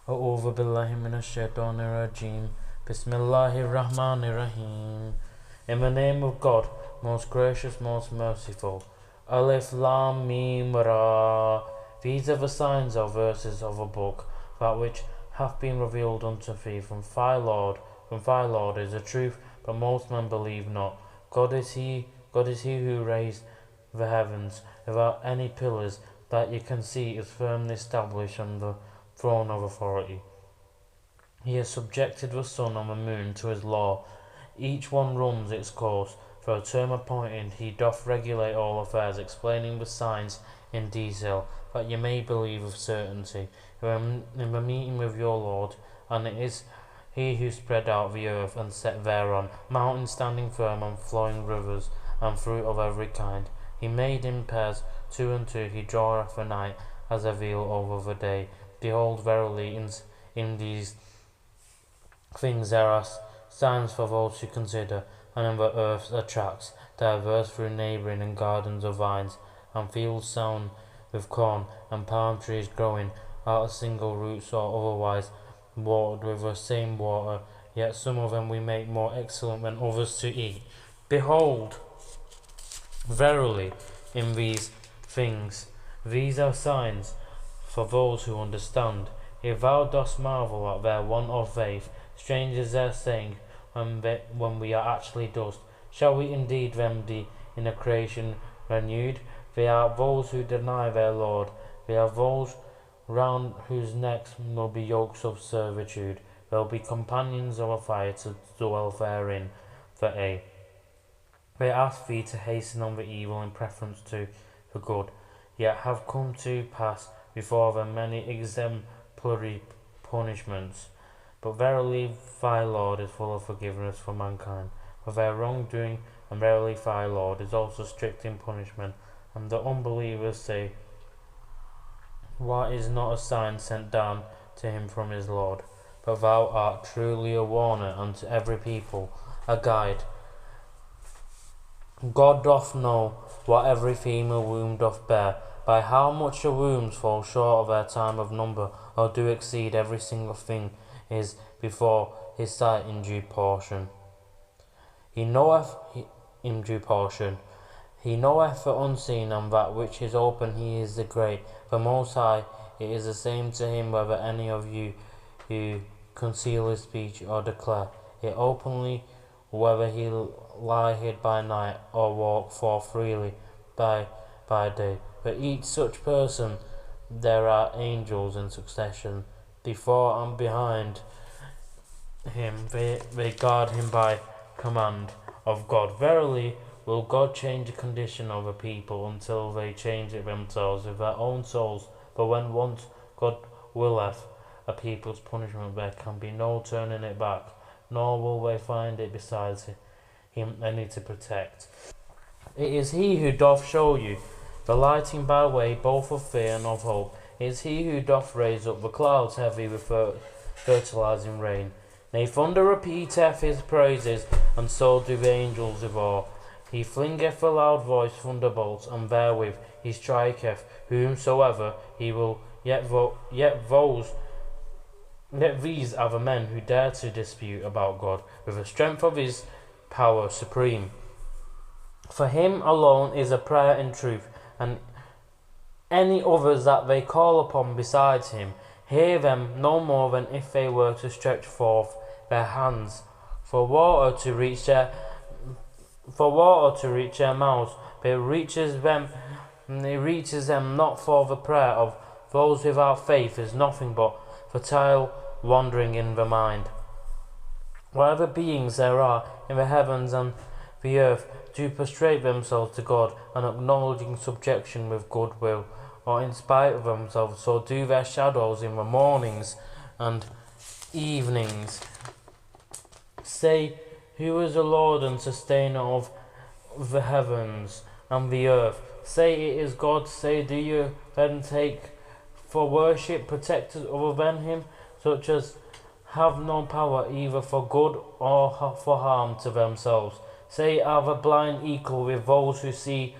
A'udhu billahi minash shaitanir rajim. Bismillahir rahmanir rahim. In the name of God, most gracious, most merciful. Alif Lam Mim Ra. These are the signs or verses of a book, that which hath been revealed unto thee from thy Lord. From thy Lord is the truth, but most men believe not. God is He who raised the heavens without any pillars, that you can see is firmly established on the throne of authority. He has subjected the sun and the moon to his law. Each one runs its course. For a term appointed, he doth regulate all affairs, explaining the signs in detail, that you may believe with certainty. In the meeting with your Lord, and it is He who spread out the earth and set thereon mountains standing firm and flowing rivers and fruit of every kind. He made in pairs 2 and 2. He draweth the night as a veil over the day. Behold, verily, in these things there are signs for those who consider, and in the earth are tracks, diverse through neighbouring and gardens of vines, and fields sown with corn, and palm trees growing out of single roots or otherwise watered with the same water, yet some of them we make more excellent than others to eat. Behold, verily, in these things, these are signs for those who understand. If thou dost marvel at their want of faith, strange is their saying, when we are actually dust. Shall we indeed then be in a creation renewed? They are those who deny their Lord. They are those round whose necks will be yokes of servitude. They will be companions of a fire to dwell therein for aye. They ask thee to hasten on the evil in preference to the good, yet have come to pass before them many exemplary punishments. But verily thy Lord is full of forgiveness for mankind, for their wrongdoing, and verily thy Lord is also strict in punishment. And the unbelievers say, what is not a sign sent down to him from his Lord? But thou art truly a warner unto every people, a guide. God doth know what every female womb doth bear, by how much the wombs fall short of their time of number, or do exceed every single thing is before his sight in due portion. He knoweth in due portion. He knoweth the unseen, and that which is open. He is the great, the Most High. It is the same to him whether any of you conceal his speech or declare it openly, whether he lie hid by night or walk forth freely by day. For each such person there are angels in succession before and behind him. They guard him by command of God. Verily, will God change the condition of a people until they change it themselves with their own souls? But when once God willeth a people's punishment, there can be no turning it back, nor will they find it besides him any to protect. It is he who doth show you the lighting by way both of fear and of hope. It is he who doth raise up the clouds heavy with fertilizing rain. Nay, thunder repeateth his praises, and so do the angels of awe. He flingeth a loud voice thunderbolts, and therewith he striketh whomsoever he will. Yet these are the men who dare to dispute about God with the strength of his power supreme. For him alone is a prayer in truth, and any others that they call upon besides him hear them no more than if they were to stretch forth their hands for water to reach their mouths, but it reaches them not. For the prayer of those without faith is nothing but futile wandering in the mind. Whatever beings there are in the heavens and the earth do prostrate themselves to God, and acknowledging subjection with goodwill, or in spite of themselves, so do their shadows in the mornings and evenings. Say, who is the Lord and sustainer of the heavens and the earth? Say, it is God. Say, do you then take for worship protectors other than him, such as have no power either for good or for harm to themselves? Say, are the blind equal with those who see,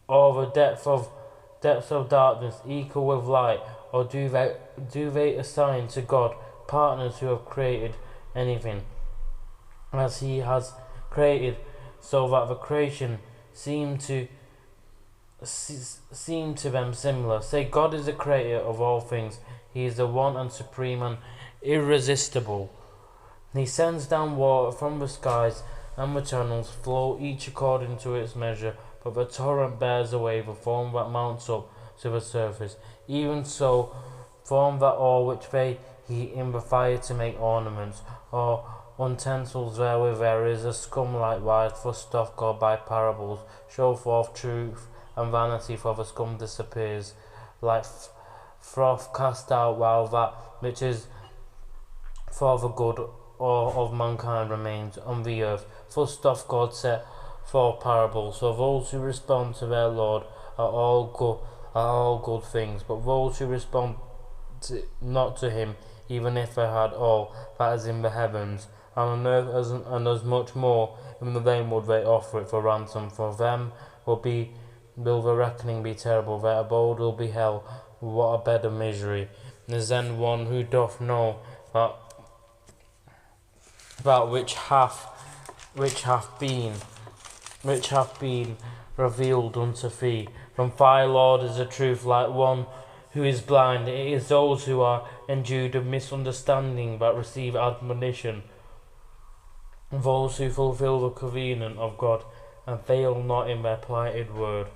or the depths of darkness equal with light? or do they assign to God partners who have created anything as He has created, so that the creation seem to them similar? Say, God is the creator of all things. He is the one and supreme and irresistible. He sends down water from the skies, and the channels flow each according to its measure, but the torrent bears away the foam that mounts up to the surface. Even so form that all which they heat in the fire to make ornaments, or utensils wherewith there is a scum likewise, for stuff God by parables show forth truth and vanity, for the scum disappears like froth cast out, while that which is for the good or of mankind remains on the earth. For stuff God set for parables, so those who respond to their Lord are all good things, but those who respond not to Him, even if they had all that is in the heavens and on earth, and as much more in the vain would they offer it for ransom. For them will the reckoning be terrible, their abode will be hell. What a bed of misery! Is then one who doth know that which hath been revealed unto thee from thy Lord is the truth, like one who is blind. It is those who are endued of misunderstanding that receive admonition, those who fulfill the covenant of God and fail not in their plighted word,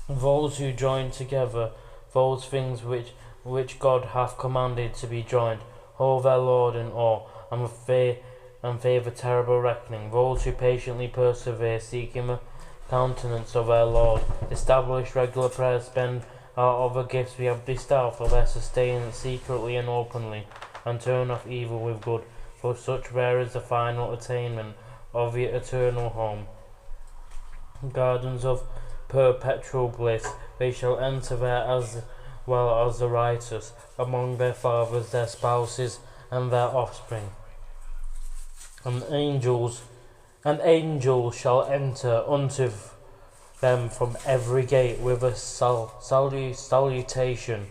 those who join together those things which God hath commanded to be joined, hold their Lord in awe, and favour terrible reckoning, those who patiently persevere, seeking the countenance of their Lord, establish regular prayers, spend out of the gifts we have bestowed for their sustenance secretly and openly, and turn off evil with good. For such there is the final attainment of the eternal home, gardens of perpetual bliss. They shall enter there as well as the righteous, among their fathers, their spouses, and their offspring. And angels shall enter unto them from every gate with a salutation.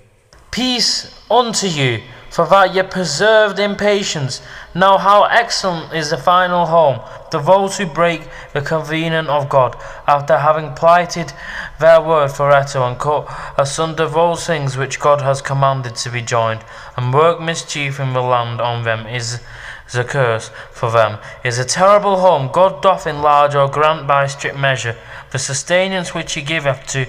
Peace unto you, for that ye preserved in patience. Now how excellent is the final home to those who break the covenant of God, after having plighted their word forever, and cut asunder those things which God has commanded to be joined, and work mischief in the land. On them is a curse, for them is a terrible home. God doth enlarge or grant by strict measure the sustenance which He giveth to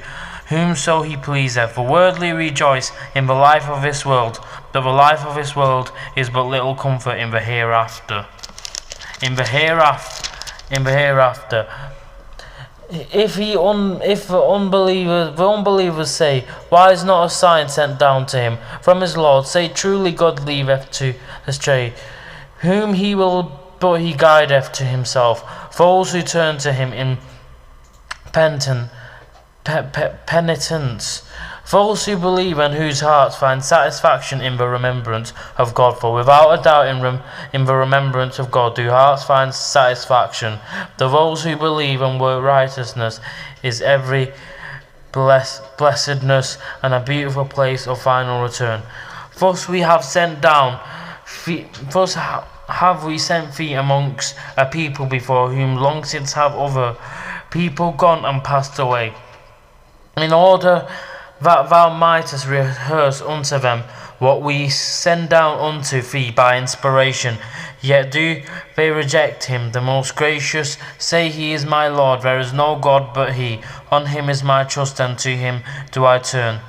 whomso He pleaseth. The worldly rejoice in the life of this world, but the life of this world is but little comfort in the hereafter. The unbelievers say, why is not a sign sent down to him from his Lord? Say, truly God leaveth to astray whom He will, but He guideth to Himself those who turn to Him in penitence, those who believe and whose hearts find satisfaction in the remembrance of God. For without a doubt in the remembrance of God do hearts find satisfaction. To those who believe and work righteousness is every blessedness and a beautiful place of final return. Thus have we sent thee amongst a people before whom long since have other people gone and passed away, in order that thou mightest rehearse unto them what we send down unto thee by inspiration. Yet do they reject Him, the most gracious, say, He is my Lord, there is no God but He, on Him is my trust, and to Him do I turn.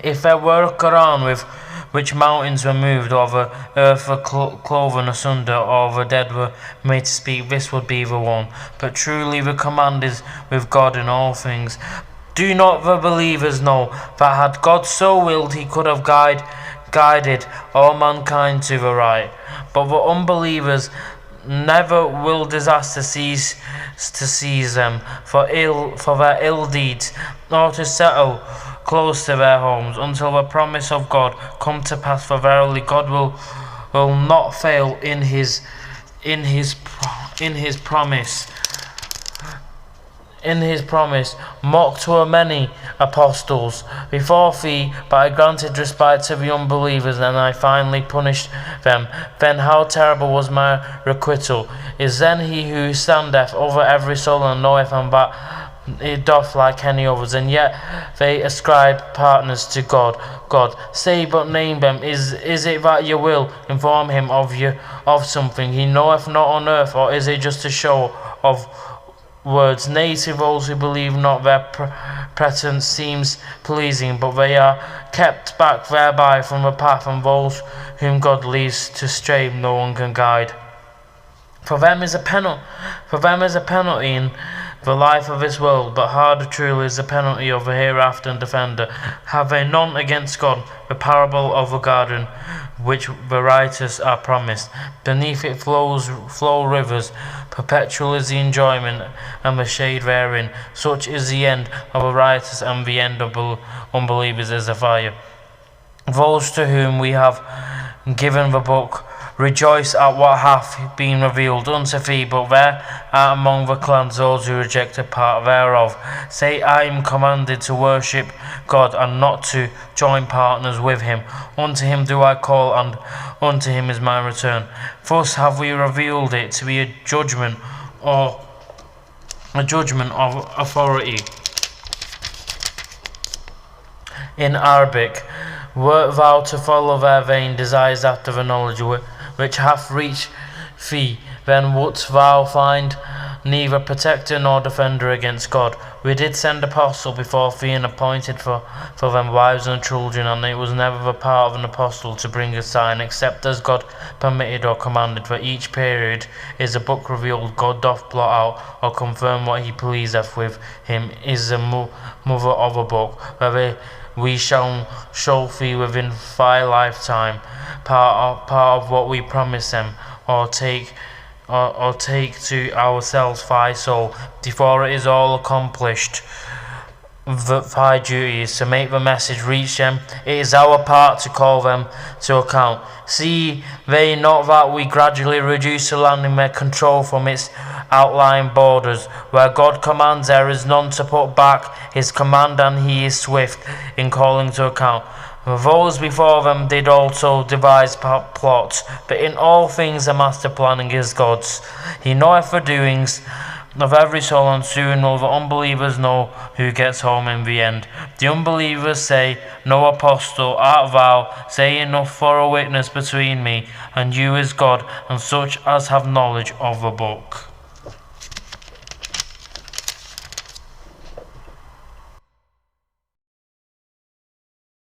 If there were a Quran with which mountains were moved, or the earth were cloven asunder, or the dead were made to speak, this would be the one. But truly the command is with God in all things. Do not the believers know that had God so willed, He could have guided all mankind to the right? But the unbelievers never will disaster seize them for their ill deeds, nor to settle close to their homes until the promise of God come to pass. For verily God will not fail in his promise. in his promise, mocked were many apostles before thee, but I granted respite to the unbelievers, and I finally punished them. Then how terrible was my requital! Is then he who standeth over every soul, and knoweth and that it doth like any others, and yet they ascribe partners to God. God, say but name them. Is it that you will inform him of something he knoweth not on earth, or is it just a show of words? Nay, to those who believe not, their pretense seems pleasing, but they are kept back thereby from the path, and those whom God leads to stray no one can guide. For them is a penalty in the life of this world, but harder truly is the penalty of the hereafter and defender. Have they none against God? The parable of the garden, which the righteous are promised. Beneath it flow rivers, perpetual is the enjoyment and the shade therein. Such is the end of the righteous, and the end of unbelievers is the fire. Those to whom we have given the book rejoice at what hath been revealed unto thee, but there are among the clans those who reject a part thereof. Say, I am commanded to worship God, and not to join partners with him. Unto him do I call, and unto him is my return. Thus have we revealed it to be a judgment, or a judgment of authority. In Arabic, wert thou to follow their vain desires after the knowledge which hath reached thee, then wouldst thou find neither protector nor defender against God. We did send apostle before thee, and appointed for them wives and children, and it was never the part of an apostle to bring a sign, except as God permitted or commanded. For each period is a book revealed. God doth blot out or confirm what he pleaseth. With him is the mother of a book, where we shall show thee within thy lifetime part of what we promise them, or take to ourselves thy soul, before it is all accomplished. Thy duty is to make the message reach them. It is our part to call them to account. See they not that we gradually reduce the land in their control from its outlying borders? Where God commands, there is none to put back his command, and he is swift in calling to account. Those before them did also devise plots, but in all things the master planning is God's. He knoweth the doings of every soul, and soon will the unbelievers know who gets home in the end. The unbelievers say, No apostle art thou, say enough for a witness between me and you is God, and such as have knowledge of the book.